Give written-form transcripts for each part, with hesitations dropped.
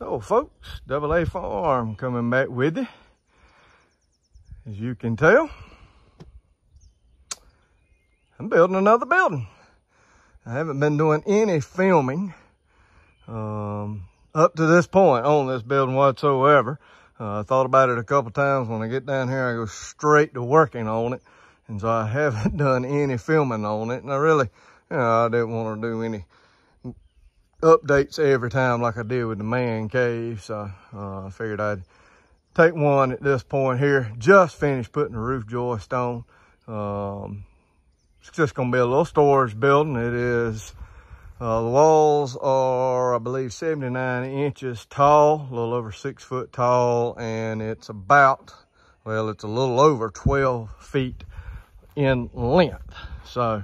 So folks, Double A Farm coming back with you. As you can tell, I'm building another building. I haven't been doing any filming up to this point on this building whatsoever. I thought about it a couple times. When I get down here, I go straight to working on it. And so I haven't done any filming on it. And I really, I didn't want to do any updates every time like I did with the man cave. So I figured I'd take one at this point here. Just finished putting the roof joist on. It's just going to be a little storage building. It is, the walls are, I believe, 79 inches tall, a little over 6 foot tall, and it's about, well, it's a little over 12 feet in length. So,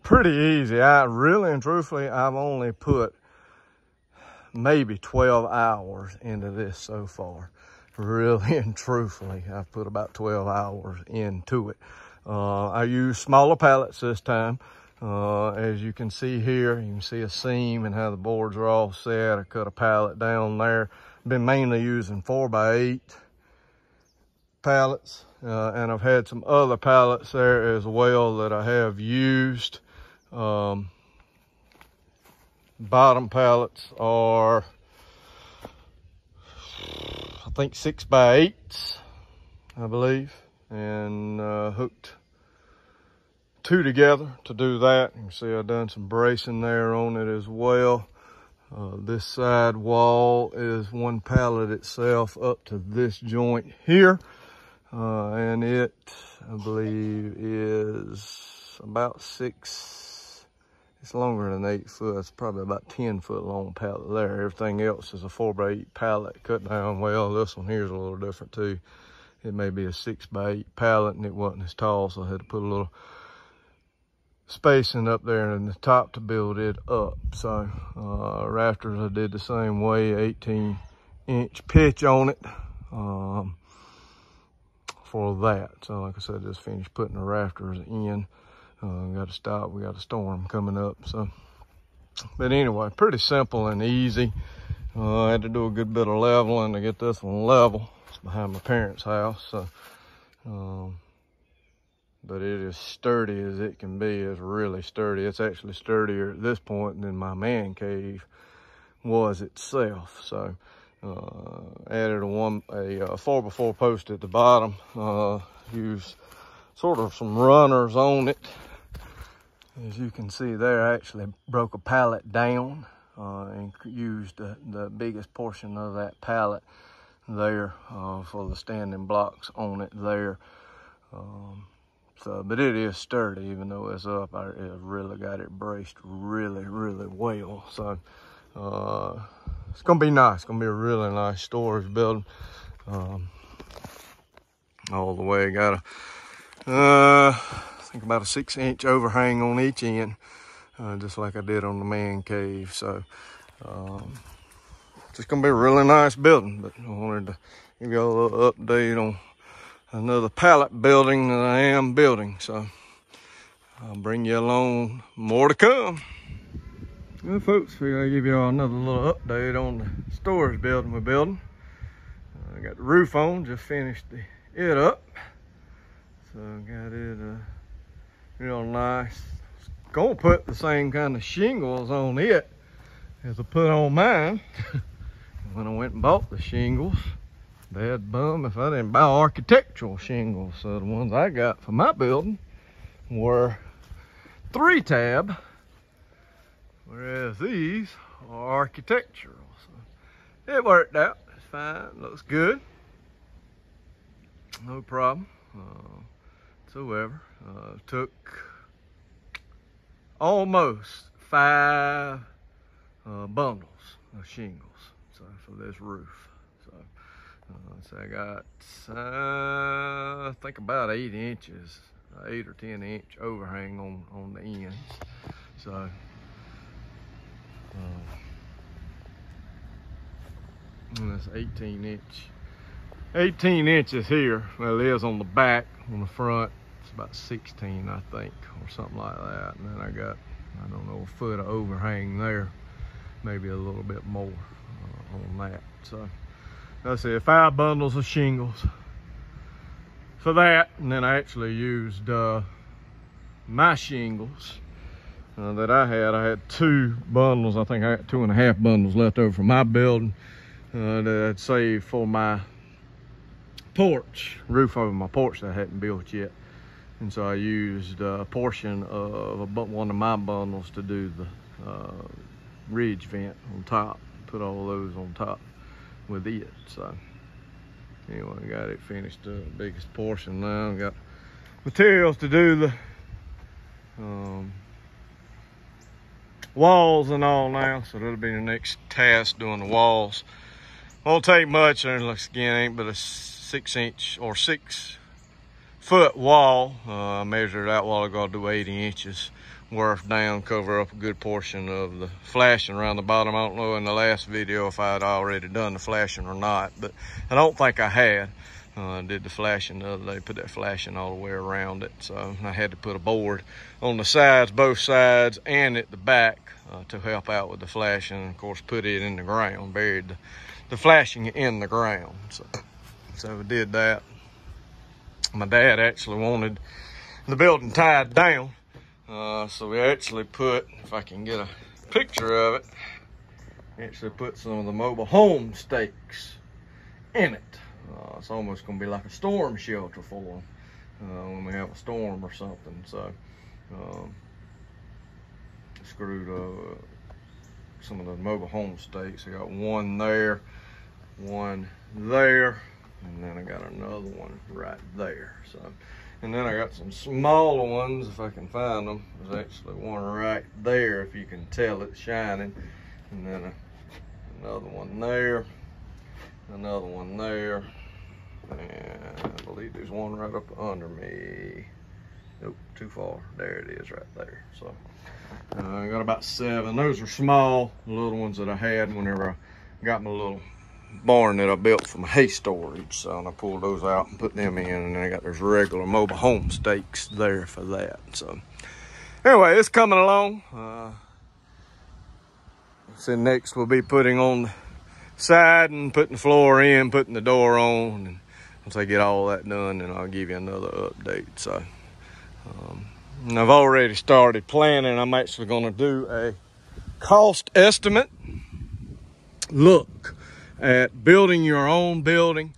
pretty easy. I really and truthfully, I've only put maybe 12 hours into this so far. Really and truthfully, I've put about 12 hours into it. I used smaller pallets this time. As you can see here, you can see a seam and how the boards are all set. I cut a pallet down there. Been mainly using 4x8 pallets, and I've had some other pallets there as well that I have used. Bottom pallets are, I think, 6x8s, I believe, and hooked 2 together to do that. You can see I've done some bracing there on it as well. This side wall is 1 pallet itself up to this joint here, and it, I believe, is about 6. It's longer than 8 foot. It's probably about 10 foot long pallet there. Everything else is a 4x8 pallet cut down. Well, this one here is a little different too. It may be a 6x8 pallet, and it wasn't as tall, so I had to put a little spacing up there in the top to build it up. So rafters, I did the same way, 18-inch pitch on it for that. So like I said, just finished putting the rafters in. Got to stop. We got a storm coming up. So, but anyway, pretty simple and easy. I had to do a good bit of leveling to get this one level. It's behind my parents' house. So, but it is sturdy as it can be. It's really sturdy. It's actually sturdier at this point than my man cave was itself. So, added a 4x4 post at the bottom. Used sort of some runners on it. As you can see there, I actually broke a pallet down and used the biggest portion of that pallet there for the standing blocks on it there. So, but it is sturdy, even though it's up. I really got it braced really, really well. So it's gonna be nice. It's gonna be a really nice storage building. All the way, got I think about a 6-inch overhang on each end, just like I did on the man cave. So it's just gonna be a really nice building. But I wanted to give you a little update on another pallet building that I am building. So I'll bring you along, more to come. Well, folks, I'll give you all another little update on the storage building we're building. I got the roof on, just finished it up. So got it real nice. Gonna put the same kind of shingles on it as I put on mine. When I went and bought the shingles, bad bum if I didn't buy architectural shingles. So the ones I got for my building were 3-tab, whereas these are architectural. So it worked out. It's fine. Looks good. No problem whatsoever. Took almost 5 bundles of shingles for this roof. So I got I think about 8 inches, 8 or 10 inch overhang on the ends. So and that's 18 inches here. Well, it is on the back. On the front, it's about 16, I think, or something like that. And then I got, I don't know, a foot of overhang there maybe a little bit more on that. So let's see, 5 bundles of shingles for that. And then I actually used my shingles that I had 2 bundles. I think I had 2.5 bundles left over from my building that I'd saved for my porch, roof over my porch that I hadn't built yet. And so I used a portion of one of my bundles to do the ridge vent on top, put all those on top with it. So anyway, I got it finished, the biggest portion now. I got materials to do the walls and all now, so that'll be the next task, doing the walls. Won't take much, and again, ain't but a 6-inch or 6-foot wall. I measured it out a while ago. I'll do 80 inches worth down, cover up a good portion of the flashing around the bottom. I don't know in the last video if I had already done the flashing or not, but I don't think I had. I did the flashing the other day, put that flashing all the way around it. So I had to put a board on the sides, both sides, and at the back to help out with the flashing. And of course, put it in the ground, buried the flashing in the ground. So we did that. My dad actually wanted the building tied down. So we actually put, if I can get a picture of it, actually put some of the mobile home stakes in it. It's almost gonna be like a storm shelter for them when we have a storm or something. So screwed some of the mobile home stakes. I got one there, and then I got another one right there. So, and then I got some smaller ones, if I can find them. There's actually one right there, if you can tell it's shining. And then another one there, another one there. And I believe there's one right up under me. Nope, too far. There it is right there. So I got about 7. Those are small, the little ones that I had whenever I got my little barn that I built for my hay storage. So and I pulled those out and put them in, and then I got those regular mobile home stakes there for that. So anyway, it's coming along. So next we'll be putting on the side and putting the floor in, putting the door on, and once I get all that done, then I'll give you another update. So and I've already started planning. I'm actually going to do a cost estimate look at building your own building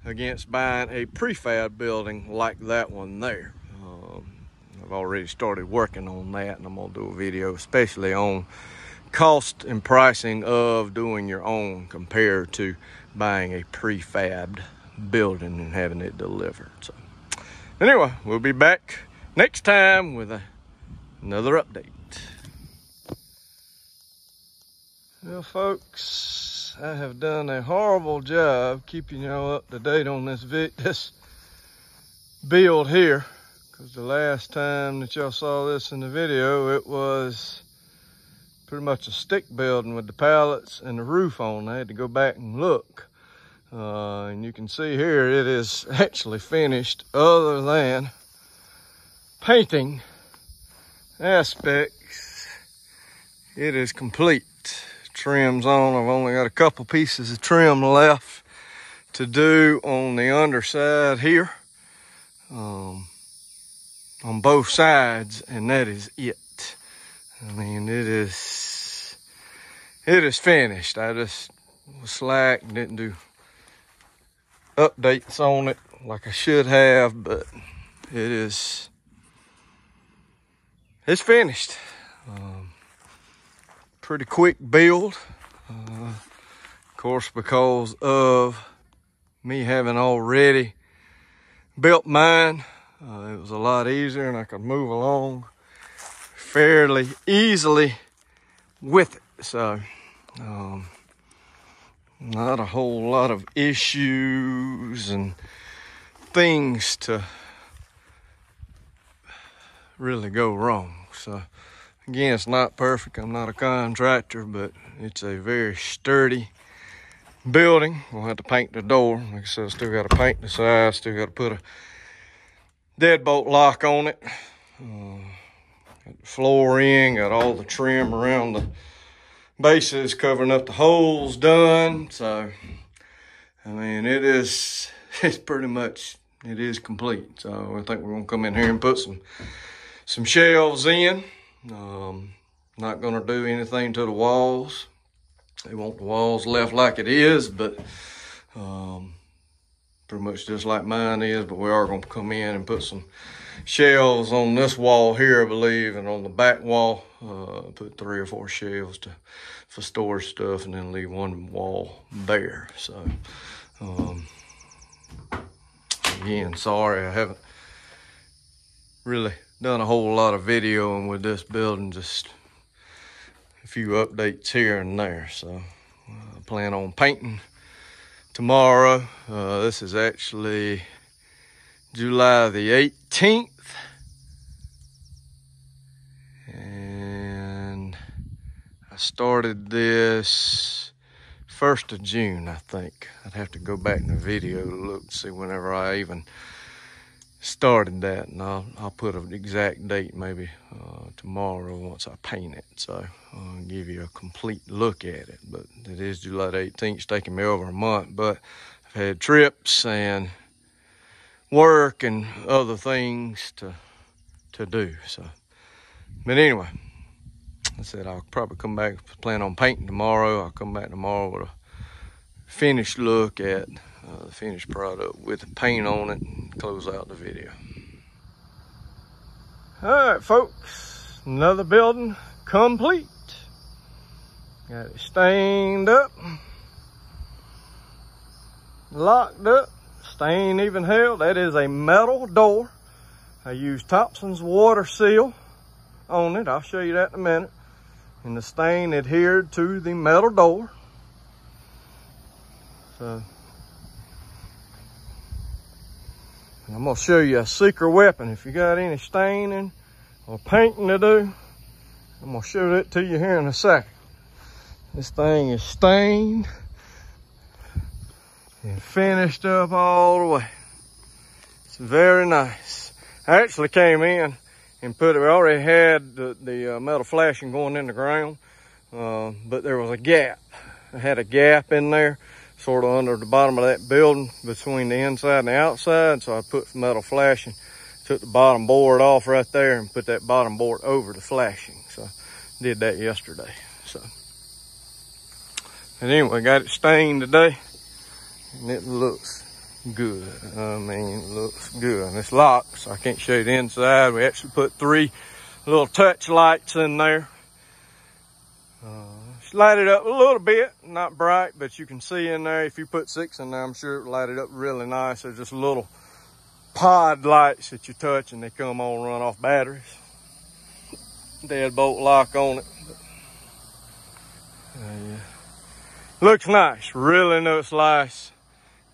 against buying a prefab building like that one there. I've already started working on that, and I'm gonna do a video especially on cost and pricing of doing your own compared to buying a prefabbed building and having it delivered. So anyway, we'll be back next time with another update. Well, folks, I have done a horrible job keeping y'all up to date on this build here, because the last time that y'all saw this in the video, it was pretty much a stick building with the pallets and the roof on. I had to go back and look, and you can see here it is actually finished, other than painting aspects. It is complete. Trim's on. I've only got a couple pieces of trim left to do on the underside here, on both sides, and that is it. I mean, it is finished. I just was slack and didn't do updates on it like I should have, but it's finished. Pretty quick build, of course, because of me having already built mine. It was a lot easier, and I could move along fairly easily with it. So not a whole lot of issues and things to really go wrong. So again, it's not perfect. I'm not a contractor, but it's a very sturdy building. We'll have to paint the door. Like I said, I still got to paint the side. Still got to put a deadbolt lock on it. Got the floor in, got all the trim around bases covering up the holes done. So, I mean, it's pretty much, it is complete. So I think we're gonna come in here and put some shelves in. Not gonna do anything to the walls. They want the walls left like it is, but pretty much just like mine is, but we are gonna come in and put some shelves on this wall here, I believe, and on the back wall, put 3 or 4 shelves for storage stuff, and then leave one wall bare. So, again, sorry I haven't really done a whole lot of videoing with this building, just a few updates here and there. So, I plan on painting tomorrow. This is actually July the 18th. And I started this 1st of June, I think. I'd have to go back in the video to look and see whenever I even started that. And I'll put an exact date maybe tomorrow once I paint it. So I'll give you a complete look at it. But it is July the 18th. It's taking me over a month. But I've had trips and work and other things to do. So, but anyway, I said I'll probably come back, plan on painting tomorrow. I'll come back tomorrow with a finished look at the finished product with the paint on it and close out the video. All right, folks, another building complete. Got it stained up, locked up, stain even held. That is a metal door. I used Thompson's water seal on it. I'll show you that in a minute. And the stain adhered to the metal door. So, and I'm gonna show you a secret weapon. If you got any staining or painting to do, I'm gonna show that to you here in a second. This thing is stained and finished up all the way. It's very nice. I actually came in and we already had the metal flashing going in the ground, but there was a gap. I had a gap in there, sort of under the bottom of that building between the inside and the outside. So I put metal flashing, took the bottom board off right there and put that bottom board over the flashing. So did that yesterday. So, and anyway, got it stained today. And it looks good. I mean, it looks good. And it's locked, so I can't show you the inside. We actually put 3 little touch lights in there. Just light it up a little bit, not bright, but you can see in there. If you put 6 in there, I'm sure it'll light it up really nice. They're just little pod lights that you touch and they come on, run off batteries. Deadbolt lock on it. Yeah. Looks nice, really looks nice.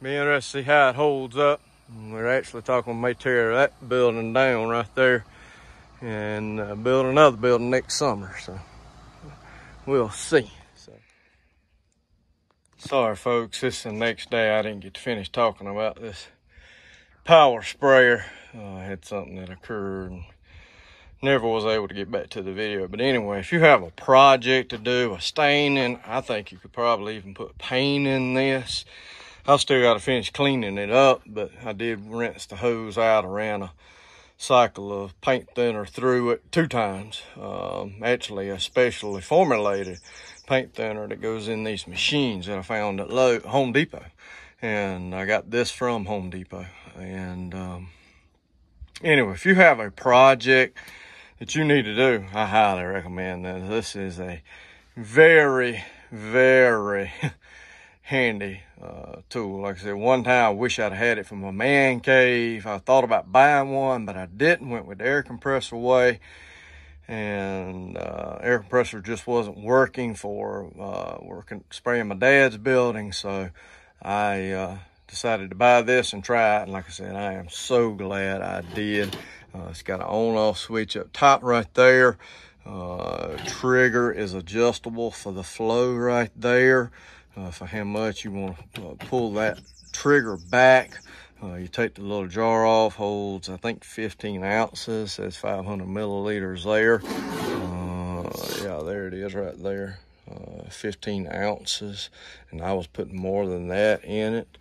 Be interested to see how it holds up. And we're actually talking, we may tear that building down right there and build another building next summer. So we'll see. So, sorry folks, this is the next day. I didn't get to finish talking about this power sprayer. I had something that occurred and never was able to get back to the video. But anyway, if you have a project to do, a staining, I think you could probably even put paint in this. I still got to finish cleaning it up, but I did rinse the hose out. I ran a cycle of paint thinner through it 2 times. Actually, a specially formulated paint thinner that goes in these machines that I found at Home Depot. And I got this from Home Depot. And anyway, if you have a project that you need to do, I highly recommend that. This is a very, very handy tool. Like I said, one time I wish I'd had it for my man cave. I thought about buying one, but I didn't. Went with the air compressor way, and air compressor just wasn't working for spraying my dad's building. So I decided to buy this and try it. And like I said, I am so glad I did. It's got an on-off switch up top right there. Trigger is adjustable for the flow right there. For how much you want to pull that trigger back. You take the little jar off, holds I think 15 ounces, says 500 milliliters there. Yeah, there it is right there. 15 ounces, and I was putting more than that in it.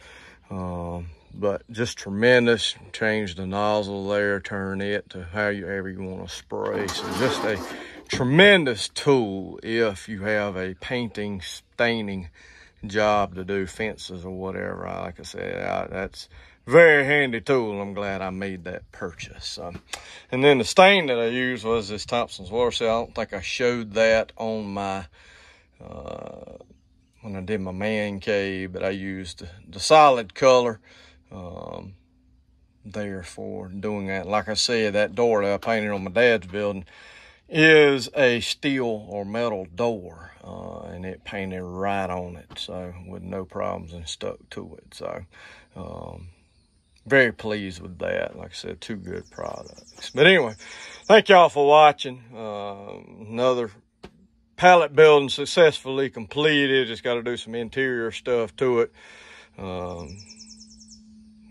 But just tremendous. Change the nozzle there, turn it to however you want to spray. So just a tremendous tool if you have a painting, staining job to do, fences or whatever. Like I said, that's very handy tool. I'm glad I made that purchase. And then the stain that I used was this Thompson's water cell. I don't think I showed that on my when I did my man cave, but I used the solid color there for doing that. Like I said, that door that I painted on my dad's building is a steel or metal door, and it painted right on it, so with no problems, and stuck to it. So very pleased with that. Like I said, two good products. But anyway, thank y'all for watching. Another pallet building successfully completed. Just got to do some interior stuff to it.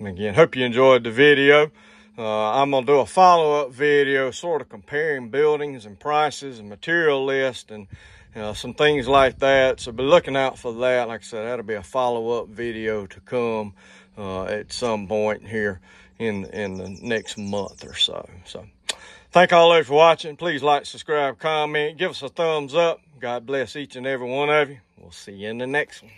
Again, hope you enjoyed the video. I'm going to do a follow-up video sort of comparing buildings and prices and material list and some things like that. So be looking out for that. Like I said, that'll be a follow-up video to come at some point here in the next month or so. So thank all of you for watching. Please like, subscribe, comment, give us a thumbs up. God bless each and every one of you. We'll see you in the next one.